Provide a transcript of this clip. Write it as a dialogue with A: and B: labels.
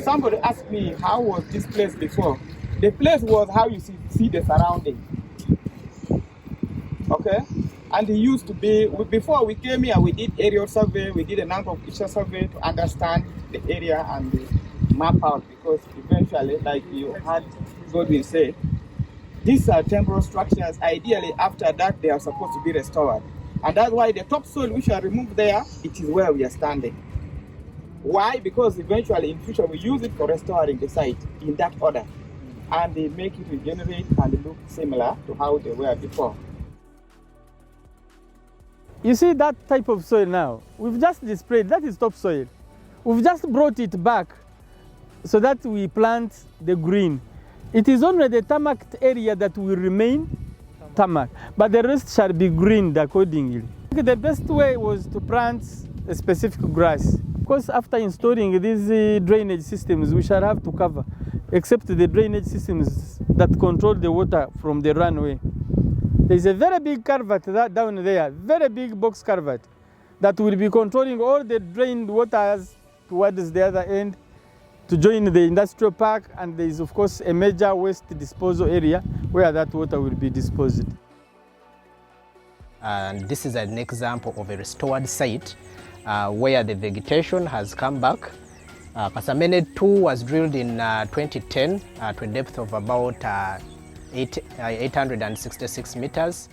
A: somebody asked me how was this place before. The place was how you see the surrounding. Okay? And it used to be, before we came here, we did aerial survey, we did a number of picture survey to understand the area and the map out, because eventually, like you had Godwin say, these are temporary structures. Ideally, after that, they are supposed to be restored. And that's why the topsoil which are removed there, it is where we are standing. Why? Because eventually in future we use it for restoring the site in that order. And they make it regenerate and look similar to how they were before.
B: You see that type of soil now, we've just displayed, that is topsoil. We've just brought it back so that we plant the green. It is only the tarmac area that will remain tarmac, but the rest shall be greened accordingly. The best way was to plant a specific grass. Of course, after installing these drainage systems, we shall have to cover, except the drainage systems that control the water from the runway. There's a very big culvert down there, very big box culvert, that will be controlling all the drained waters towards the other end to join the industrial park, and there is of course a major waste disposal area where that water will be disposed.
C: And this is an example of a restored site where the vegetation has come back. Kasamene 2 was drilled in 2010 to a depth of about 866 meters.